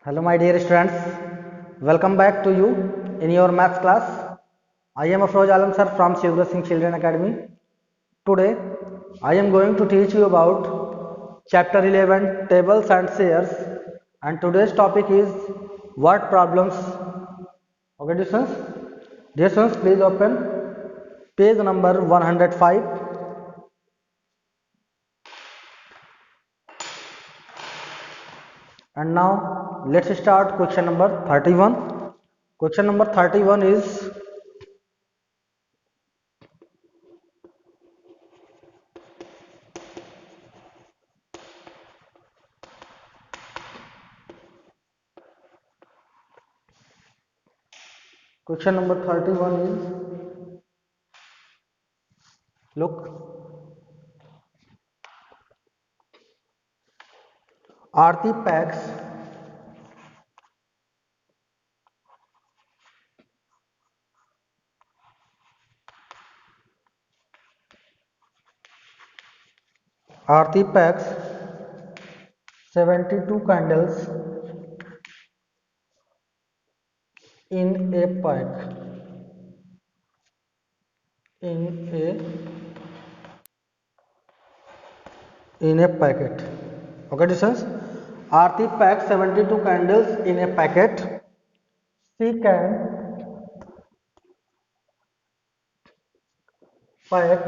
Hello, my dear students. Welcome back to you in your maths class. I am Afroz Alam sir from Shivra Singh Children Academy. Today, I am going to teach you about chapter 11 tables and shares, and today's topic is word problems. Okay, dear students? Dear students, please open page number 105. And now, let's start question number 31. Question number 31 is question number 31 is look, Aarti packs Aarti packs 72 candles in a pack in a packet. Okay, distance. Aarti packs 72 candles in a packet. She can pack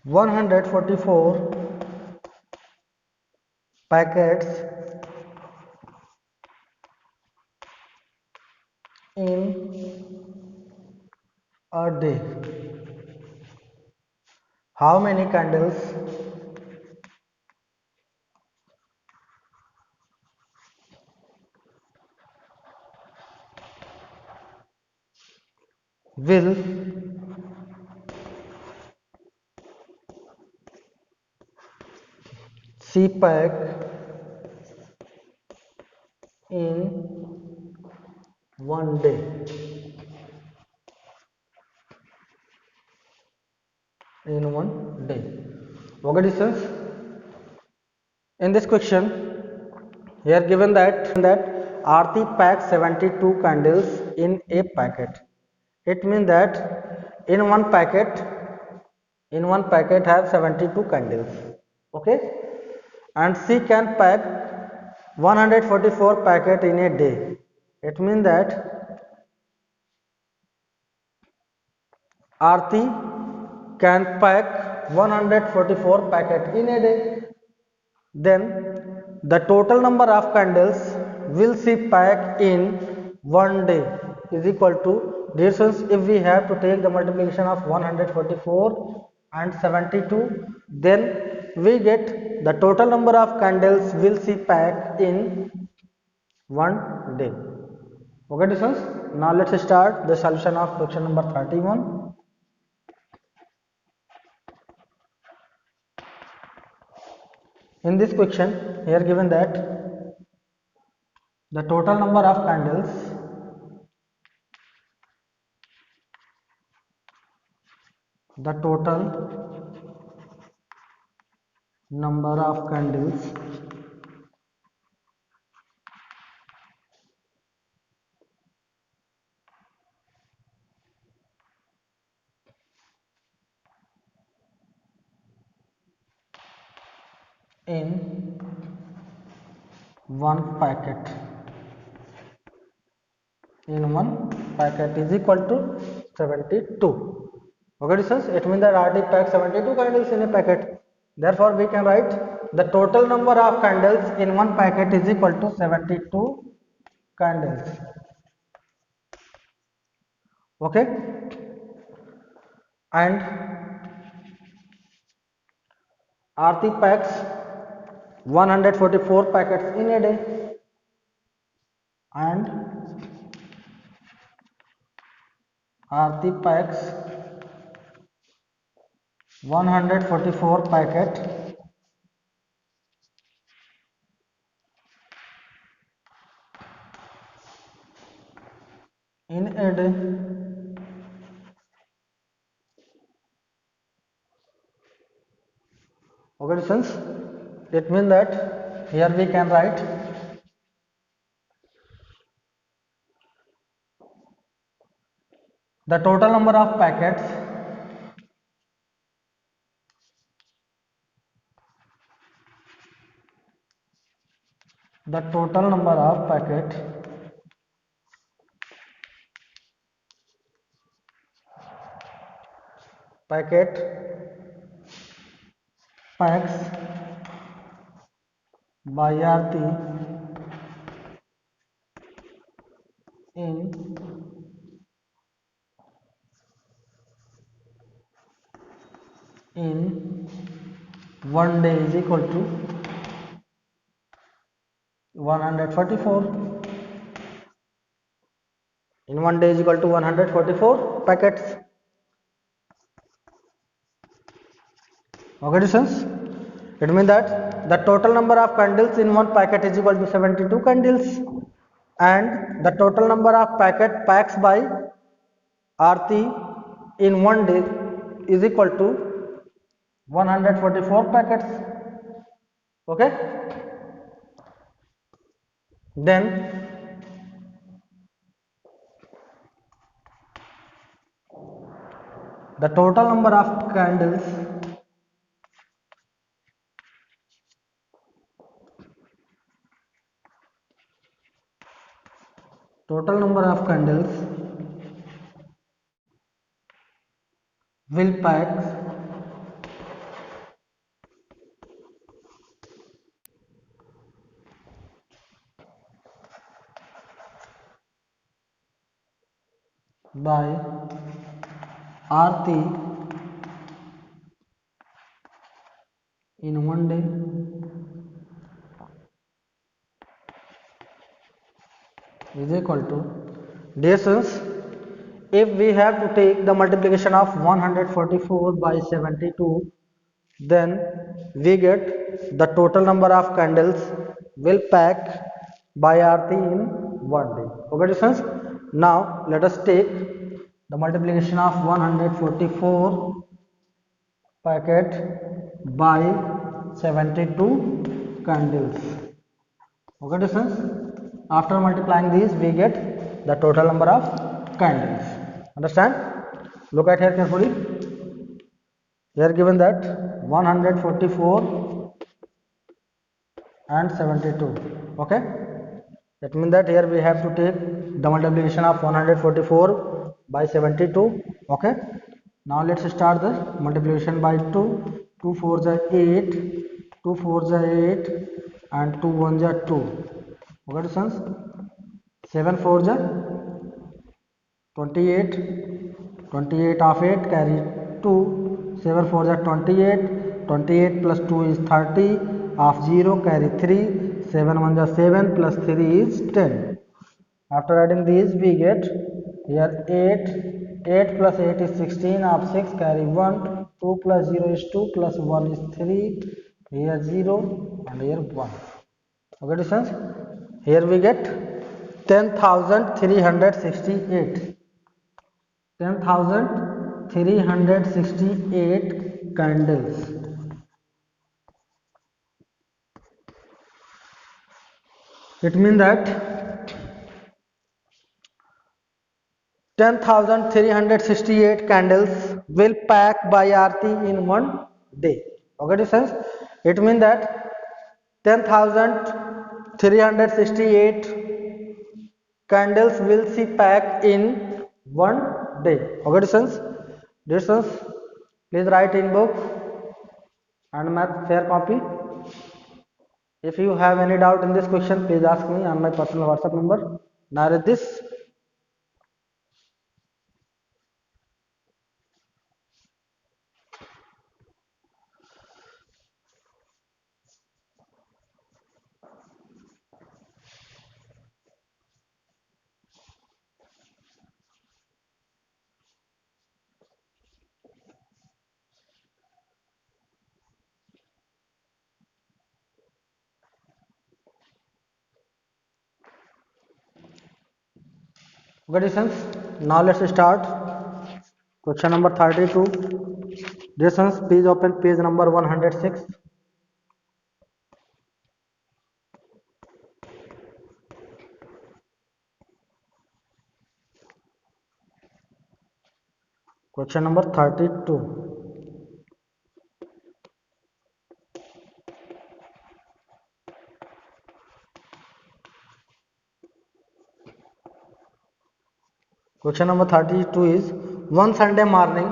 144 packets in a day. How many candles will she pack in one day? In one day. Okay, distance. In this question, here given that Aarti packs 72 candles in a packet. It means that in one packet have 72 candles. Okay, and she can pack 144 packet in a day. It means that Aarti can pack 144 packet in a day. Then the total number of candles will she pack in one day is equal to, dear students, if we have to take the multiplication of 144 and 72, then we get the total number of candles will she pack in one day. Okay, dear students, now let's start the solution of question number 31. In this question, here given that the total number of candles the total number of candles in one packet is equal to 72. Okay, distance, it means that RT packs 72 candles in a packet. Therefore, we can write the total number of candles in one packet is equal to 72 candles. Okay, and Aarti packs 144 packets in a day, and Aarti packs 144 packet in a day. Okay, friends. It means that here we can write the total number of packets the total number of packet packs by Aarti in one day is equal to 144. In one day is equal to 144 packets. Okay, students. It means that the total number of candles in one packet is equal to 72 candles, and the total number of packet packs by Aarti in one day is equal to 144 packets. Okay, then the total number of candles will pack by Aarti in one day is equal to, dear students, if we have to take the multiplication of 144 by 72, then we get the total number of candles will pack by Aarti in one day. Okay, students, now let us take the multiplication of 144 packet by 72 candles. Okay, distance. After multiplying these, we get the total number of candles. Understand? Look at here carefully. Here given that 144 and 72. Okay. That means that here we have to take the multiplication of 144 by 72. Okay. Now let's start the multiplication by 2. 2 4s are 8, 2 4s are 8, and 2 1s are 2. Okay, sons. 7 4s are 28, 28 of 8 carry 2, 7 4s are 28, 28 plus 2 is 30, of 0 carry 3, 7 1s are 7 plus 3 is 10. After adding these we get here 8, 8 plus 8 is 16, of 6 carry 1, 2 plus 0 is 2 plus 1 is 3, here 0 and here 1. Okay, distance. Here we get 10,368. 10,368 candles. It means that 10,368 candles will pack by Aarti in one day. Okay, distance. It means that 10,368 candles will see pack in one day. Okay, distance. Distance. Please write in book and math fair copy. If you have any doubt in this question, please ask me on my personal WhatsApp number. Now read this. Okay, sons. Now let's start. Question number 32. Dear sons, please open page number 106. Question number 32. Question number 32 is one Sunday morning.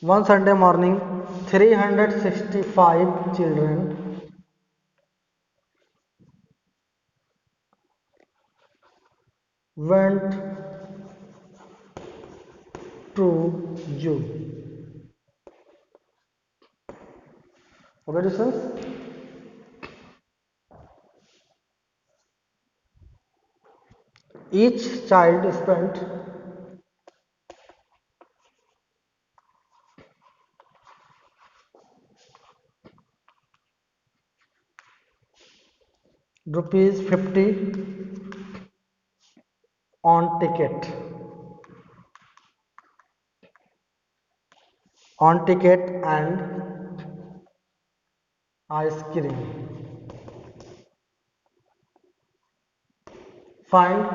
One Sunday morning, 365 children went to zoo. Okay, students? Each child spent rupees 50 on ticket and ice cream. Find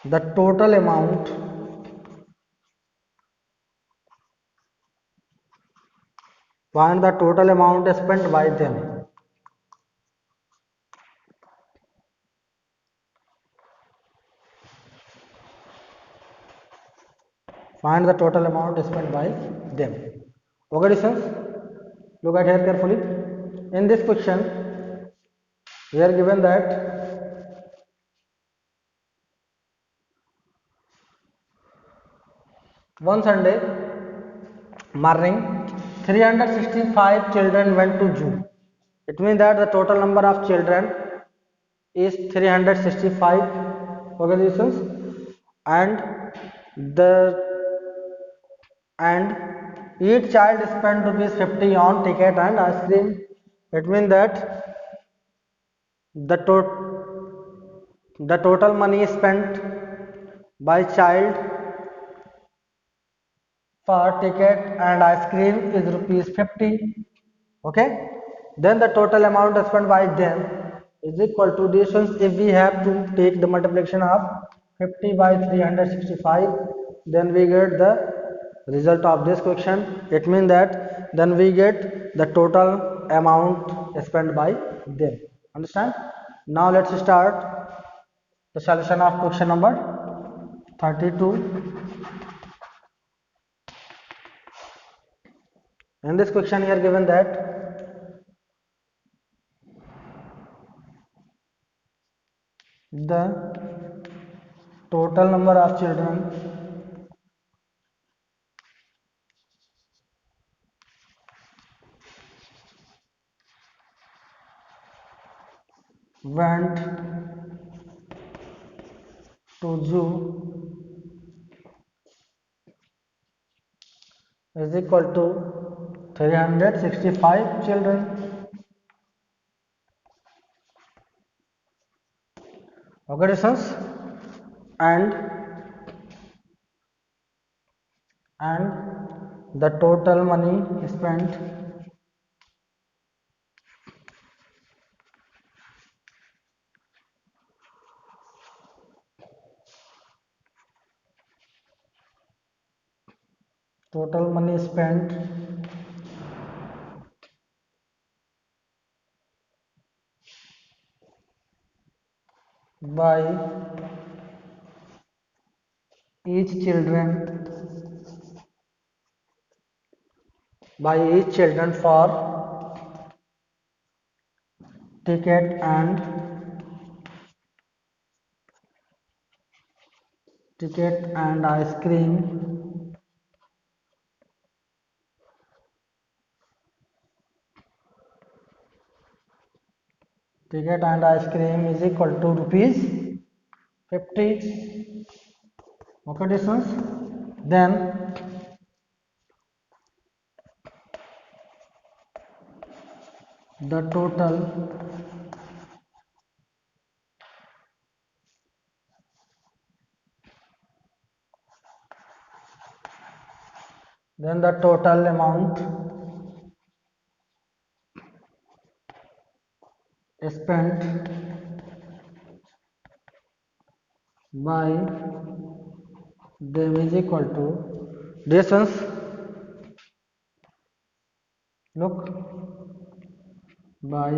the total amount spent by them. Find the total amount spent by them. Okay, students, look at here carefully. In this question, we are given that one Sunday morning, 365 children went to zoo. It means that the total number of children is 365 organizations, and the and each child spent rupees 50 on ticket and ice cream. It means that the total money spent by child for ticket and ice cream is rupees 50. Okay, then the total amount spent by them is equal to distance. If we have to take the multiplication of 50 by 365, then we get the result of this question. It means that then we get the total amount spent by them. Understand? Now let's start the solution of question number 32. In this question here given that the total number of children went to zoo is equal to 365 children. Okay, distance, and the total money spent total money spent by each children for ticket and ice cream is equal to rupees 50. Okay, distance, then the total then the total amount spent by them is equal to distance. Look, by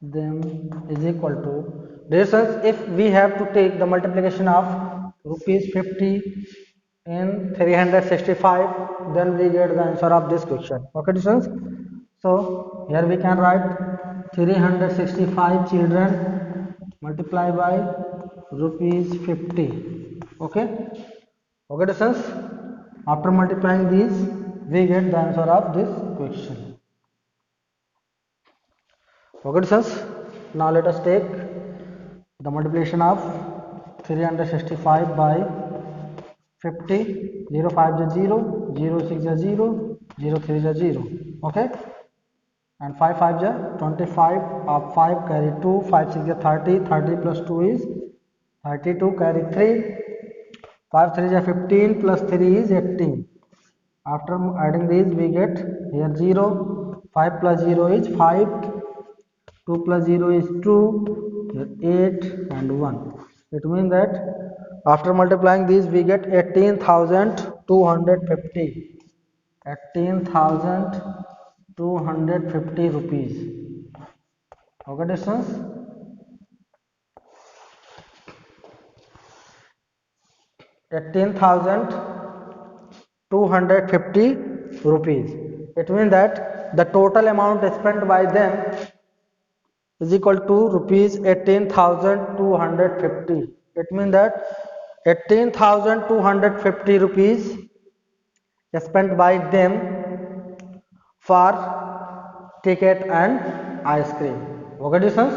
them is equal to distance. If we have to take the multiplication of rupees 50 in 365, then we get the answer of this question. Okay, distance. So here we can write 365 children multiply by rupees 50. Okay. Okay, distance. After multiplying these, we get the answer of this question. Okay, distance. Now let us take the multiplication of 365 by 50. 0 5 is 0, 0 6 is 0, 0 3 is 0. Okay, and 5 5 is 25. Of 5 carry 2, 5 6 is 30, 30 plus 2 is 32, carry 3, 5 3 is 15 plus 3 is 18. After adding these, we get here 0, 5 plus 0 is 5, 2 plus 0 is 2, here 8 and 1. It means that after multiplying these, we get 18,250. 18,250 rupees. Okay, distance. 18,250 rupees. It means that the total amount spent by them is equal to rupees 18,250. It means that 18,250 rupees spent by them for ticket and ice cream. Okay, distance.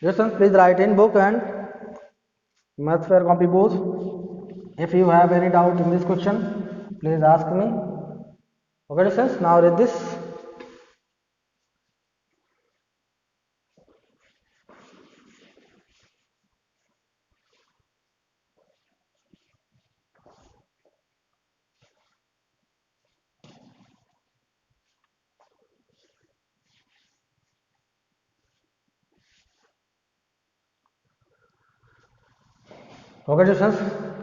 Distance, please write in book and math fair copy both. If you have any doubt in this question, please ask me. Okay, distance. Now read this. Okay, distance.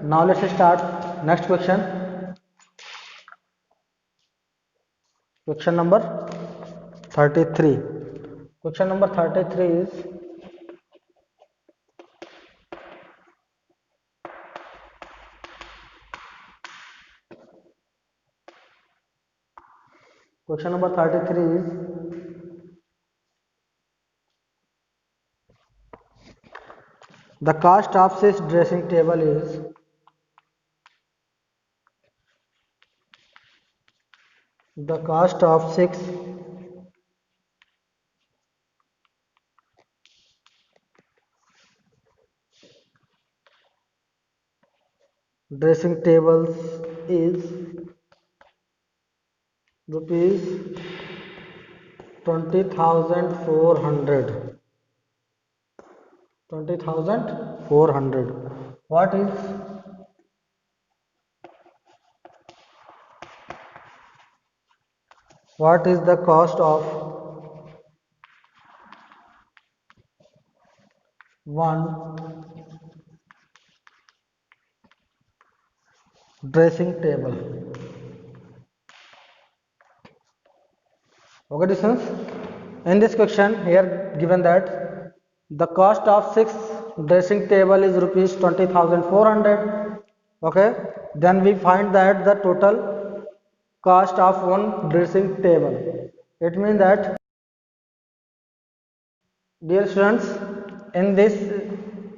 Now let's start next question. Question number 33. Question number 33 is question number 33 is the cost of this dressing table is the cost of 6 dressing tables is rupees 20,400. 20,400. What is the cost of one dressing table? Okay, distance. In this question here given that the cost of 6 dressing table is rupees 20,400. Okay, then we find that the total cost of one dressing table. It means that, dear students, in this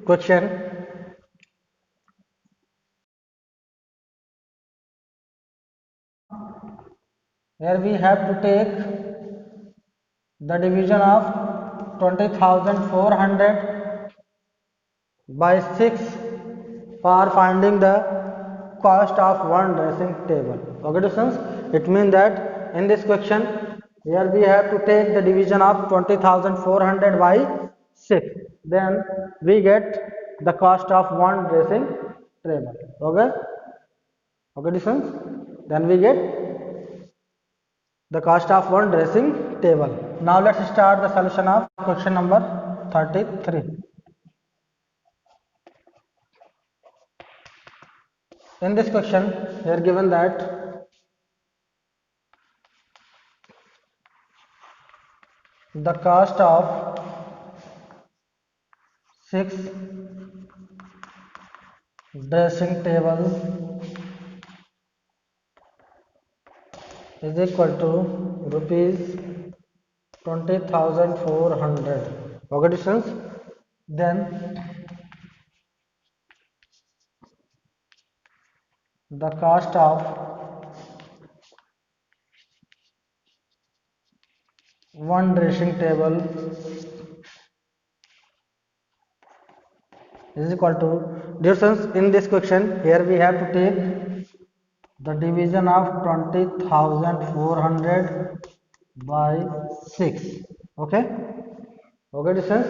question here we have to take the division of 20,400 by 6 for finding the cost of one dressing table. Okay, students, it means that in this question here we have to take the division of 20,400 by 6, then we get the cost of one dressing table. Okay, Okay, distance. Then we get the cost of one dressing table. Now let's start the solution of question number 33. In this question, we are given that the cost of 6 dressing table is equal to rupees 20,400. Okay, distance. Then the cost of one dressing table is equal to distance. In this question, here we have to take the division of 20,400 by 6. Okay, okay, distance.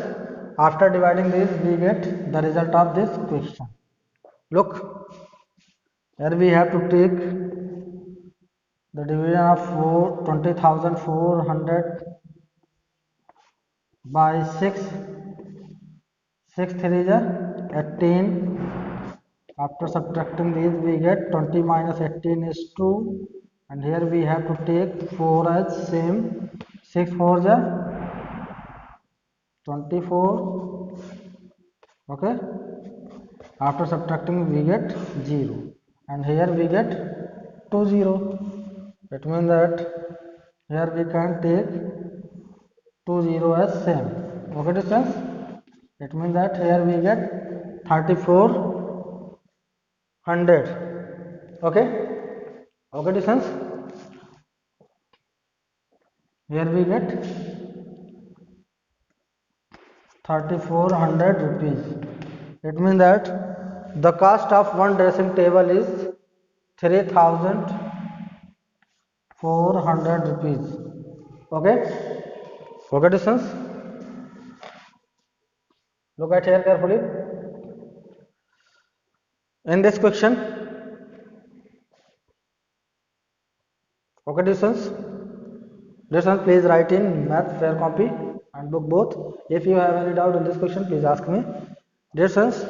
After dividing this, we get the result of this question. Look, here we have to take the division of 20,400 by 6. 6 3 is 18. After subtracting these, we get 20 minus 18 is 2, and here we have to take 4 as same. 6 4 is 24. Okay, after subtracting we get 0, and here we get 2 0. It means that here we can take 2 0 as same. Okay, distance. It means that here we get 3400. Okay, okay, distance. Here we get 3400 rupees. It means that the cost of one dressing table is 3400 rupees. Okay, okay, distance. Look at here carefully. In this question, okay, distance. Distance, please write in math fair copy and book both. If you have any doubt in this question, please ask me. Distance.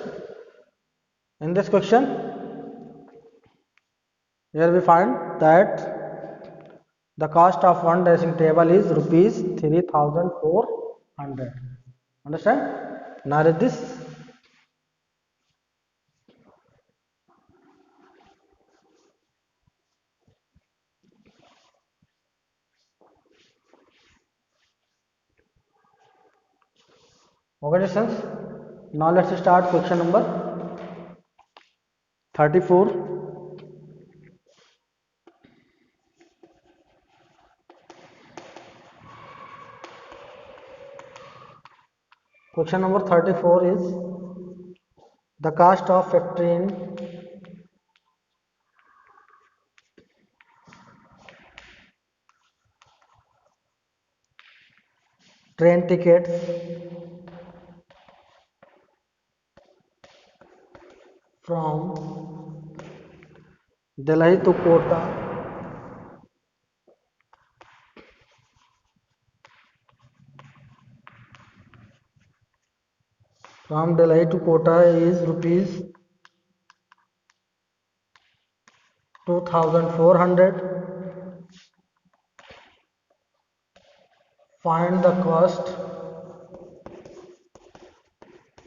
In this question, here we find that the cost of one dressing table is rupees 3,400. Understand? Now read this. Okay, distance. Now let's start question number 34. Question number 34 is the cost of 15 train tickets from Delhi to Kota is rupees 2,400. Find the cost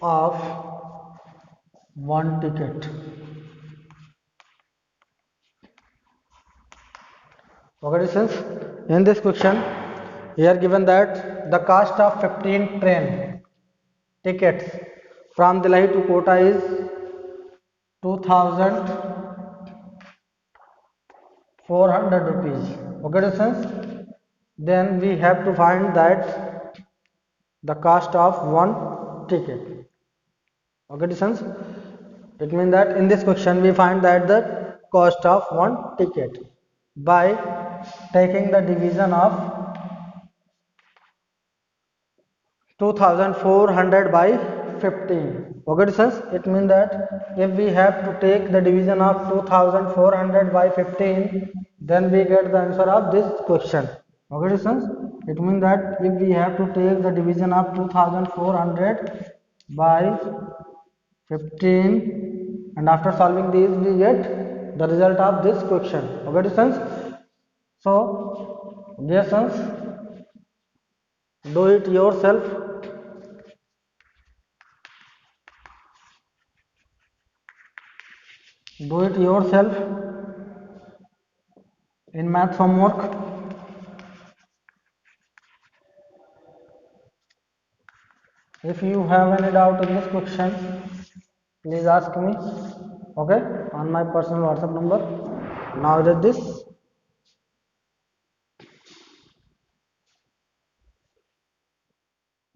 of one ticket. Okay, distance. In this question, here given that the cost of 15 train tickets from Delhi to Kota is 2,400 rupees. Okay, distance. Then we have to find that the cost of one ticket. Okay, distance. It means that in this question we find that the cost of one ticket by taking the division of 2,400 by 15. Okay, students, it means that if we have to take the division of 2400 by 15, then we get the answer of this question. Okay, students, it means that if we have to take the division of 2400 by 15, and after solving these we get the result of this question. Okay, students, so dear sons, do it yourself. Do it yourself in math homework. If you have any doubt in this question, please ask me. Okay, on my personal WhatsApp number. Now read this.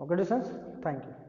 Okay, distance. Thank you.